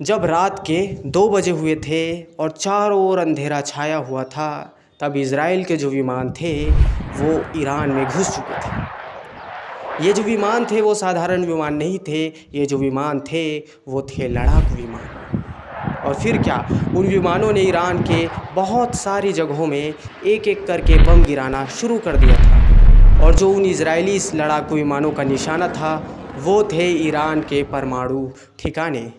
जब रात के 2 बजे हुए थे और चारों ओर अंधेरा छाया हुआ था, तब इज़राइल के जो विमान थे वो ईरान में घुस चुके थे। ये जो विमान थे वो साधारण विमान नहीं थे, ये जो विमान थे वो थे लड़ाकू विमान। और फिर क्या, उन विमानों ने ईरान के बहुत सारी जगहों में एक एक करके बम गिराना शुरू कर दिया था। और जो उन इजरायली लड़ाकू विमानों का निशाना था वो थे ईरान के परमाणु ठिकाने।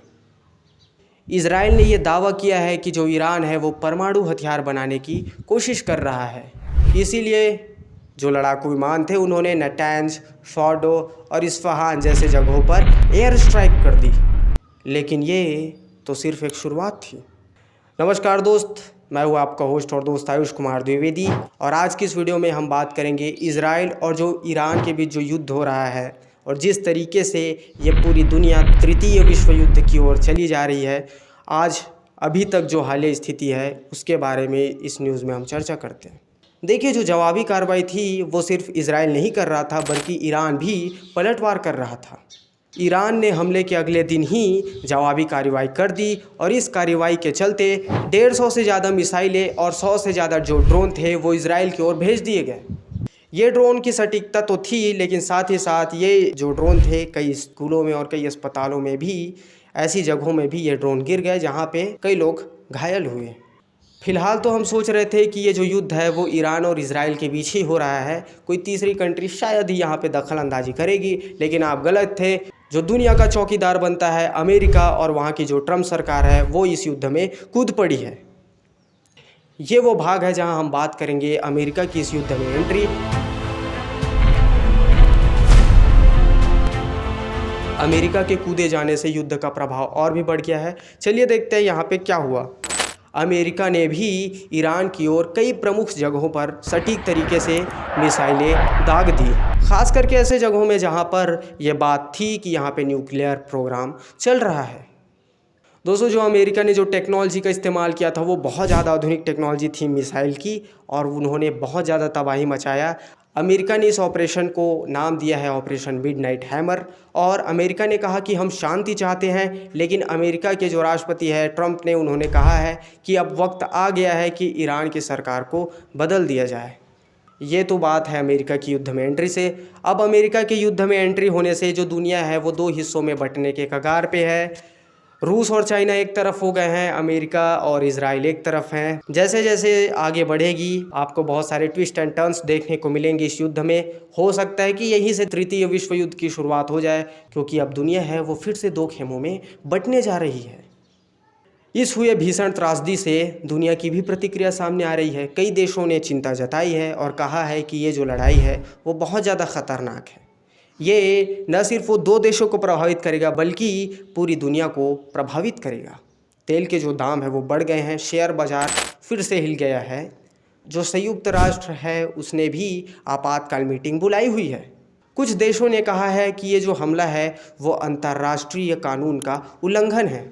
इज़राइल ने ये दावा किया है कि जो ईरान है वो परमाणु हथियार बनाने की कोशिश कर रहा है। इसीलिए जो लड़ाकू विमान थे उन्होंने नटैंज, फॉर्डो और इस्फहान जैसे जगहों पर एयर स्ट्राइक कर दी। लेकिन ये तो सिर्फ एक शुरुआत थी। नमस्कार दोस्त, मैं हूँ आपका होस्ट और दोस्त आयुष कुमार द्विवेदी, और आज की इस वीडियो में हम बात करेंगे इज़राइल और जो ईरान के बीच जो युद्ध हो रहा है और जिस तरीके से ये पूरी दुनिया तृतीय विश्व युद्ध की ओर चली जा रही है। आज अभी तक जो हालिया स्थिति है उसके बारे में इस न्यूज़ में हम चर्चा करते हैं। देखिए, जो जवाबी कार्रवाई थी वो सिर्फ इज़राइल नहीं कर रहा था बल्कि ईरान भी पलटवार कर रहा था। ईरान ने हमले के अगले दिन ही जवाबी कार्रवाई कर दी और इस कार्रवाई के चलते 150 से ज़्यादा मिसाइलें और 100 से ज़्यादा जो ड्रोन थे वो इज़राइल की ओर भेज दिए गए। ये ड्रोन की सटीकता तो थी, लेकिन साथ ही साथ ये जो ड्रोन थे कई स्कूलों में और कई अस्पतालों में भी, ऐसी जगहों में भी ये ड्रोन गिर गए जहाँ पे कई लोग घायल हुए। फिलहाल तो हम सोच रहे थे कि ये जो युद्ध है वो ईरान और इज़राइल के बीच ही हो रहा है, कोई तीसरी कंट्री शायद ही यहाँ पे दखल अंदाजी करेगी, लेकिन आप गलत थे। जो दुनिया का चौकीदार बनता है अमेरिका और वहाँ की जो ट्रम्प सरकार है वो इस युद्ध में कूद पड़ी है। ये वो भाग है जहाँ हम बात करेंगे अमेरिका की इस युद्ध में एंट्री। अमेरिका के कूदे जाने से युद्ध का प्रभाव और भी बढ़ गया है। चलिए देखते हैं यहाँ पे क्या हुआ। अमेरिका ने भी ईरान की ओर कई प्रमुख जगहों पर सटीक तरीके से मिसाइलें दाग दी, खास करके ऐसे जगहों में जहाँ पर यह बात थी कि यहाँ पे न्यूक्लियर प्रोग्राम चल रहा है। दोस्तों, जो अमेरिका ने जो टेक्नोलॉजी का इस्तेमाल किया था वो बहुत ज़्यादा आधुनिक टेक्नोलॉजी थी मिसाइल की, और उन्होंने बहुत ज़्यादा तबाही मचाया। अमेरिका ने इस ऑपरेशन को नाम दिया है ऑपरेशन मिडनाइट हैमर, और अमेरिका ने कहा कि हम शांति चाहते हैं, लेकिन अमेरिका के जो राष्ट्रपति है ट्रंप ने, उन्होंने कहा है कि अब वक्त आ गया है कि ईरान की सरकार को बदल दिया जाए। ये तो बात है अमेरिका की युद्ध में एंट्री से। अब अमेरिका के युद्ध में एंट्री होने से जो दुनिया है वो 2 हिस्सों में बंटने के कगार पे है। रूस और चाइना एक तरफ हो गए हैं, अमेरिका और इजराइल एक तरफ हैं। जैसे जैसे आगे बढ़ेगी आपको बहुत सारे ट्विस्ट एंड टर्न्स देखने को मिलेंगे इस युद्ध में। हो सकता है कि यहीं से तृतीय विश्व युद्ध की शुरुआत हो जाए, क्योंकि अब दुनिया है वो फिर से 2 खेमों में बंटने जा रही है। इस हुए भीषण त्रासदी से दुनिया की भी प्रतिक्रिया सामने आ रही है। कई देशों ने चिंता जताई है और कहा है कि ये जो लड़ाई है वो बहुत ज़्यादा ख़तरनाक है। ये न सिर्फ वो 2 देशों को प्रभावित करेगा बल्कि पूरी दुनिया को प्रभावित करेगा। तेल के जो दाम है वो बढ़ गए हैं, शेयर बाज़ार फिर से हिल गया है। जो संयुक्त राष्ट्र है उसने भी आपातकाल मीटिंग बुलाई हुई है। कुछ देशों ने कहा है कि ये जो हमला है वो अंतर्राष्ट्रीय कानून का उल्लंघन है।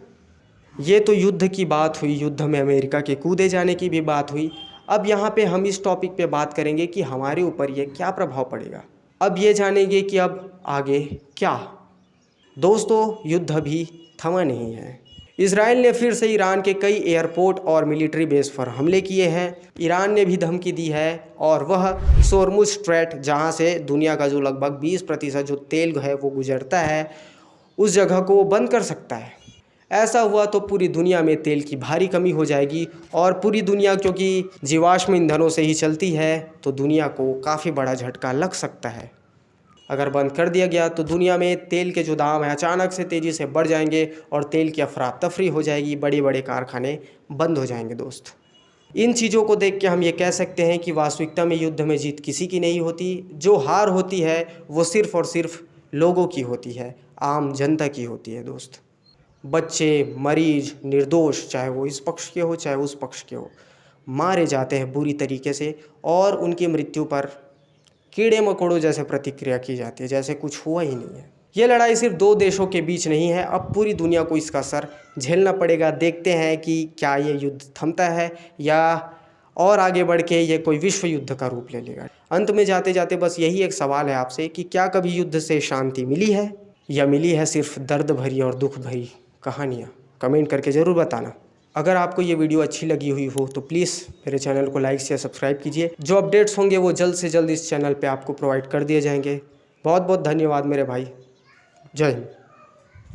ये तो युद्ध की बात हुई, युद्ध में अमेरिका के कूदे जाने की भी बात हुई। अब यहाँ पे हम इस टॉपिक पे बात करेंगे कि हमारे ऊपर ये क्या प्रभाव पड़ेगा। अब ये जानेंगे कि अब आगे क्या। दोस्तों, युद्ध अभी थमा नहीं है। इजराइल ने फिर से ईरान के कई एयरपोर्ट और मिलिट्री बेस पर हमले किए हैं। ईरान ने भी धमकी दी है और वह होर्मुज़ स्ट्रेट, जहां से दुनिया का जो लगभग 20% जो तेल है वो गुजरता है, उस जगह को वो बंद कर सकता है। ऐसा हुआ तो पूरी दुनिया में तेल की भारी कमी हो जाएगी, और पूरी दुनिया क्योंकि जीवाश्म ईंधनों से ही चलती है तो दुनिया को काफ़ी बड़ा झटका लग सकता है। अगर बंद कर दिया गया तो दुनिया में तेल के जो दाम हैं अचानक से तेज़ी से बढ़ जाएंगे और तेल की अफरा तफरी हो जाएगी, बड़े बड़े कारखाने बंद हो जाएंगे। दोस्त, इन चीज़ों को देख के हम ये कह सकते हैं कि वास्तविकता में युद्ध में जीत किसी की नहीं होती। जो हार होती है वो सिर्फ़ और सिर्फ लोगों की होती है, आम जनता की होती है। दोस्त, बच्चे, मरीज, निर्दोष, चाहे वो इस पक्ष के हो चाहे उस पक्ष के हो, मारे जाते हैं बुरी तरीके से, और उनकी मृत्यु पर कीड़े मकोड़ों जैसे प्रतिक्रिया की जाती है, जैसे कुछ हुआ ही नहीं है। ये लड़ाई सिर्फ 2 देशों के बीच नहीं है, अब पूरी दुनिया को इसका असर झेलना पड़ेगा। देखते हैं कि क्या ये युद्ध थमता है या और आगे बढ़ के ये कोई विश्व युद्ध का रूप ले लेगा। अंत में जाते जाते बस यही एक सवाल है आपसे कि क्या कभी युद्ध से शांति मिली है, या मिली है सिर्फ दर्द भरी और दुख भरी कहानियाँ। कमेंट करके ज़रूर बताना। अगर आपको ये वीडियो अच्छी लगी हुई हो तो प्लीज़ मेरे चैनल को लाइक शेयर सब्सक्राइब कीजिए। जो अपडेट्स होंगे वो जल्द से जल्द इस चैनल पे आपको प्रोवाइड कर दिए जाएंगे। बहुत बहुत धन्यवाद मेरे भाई। जय हिंद।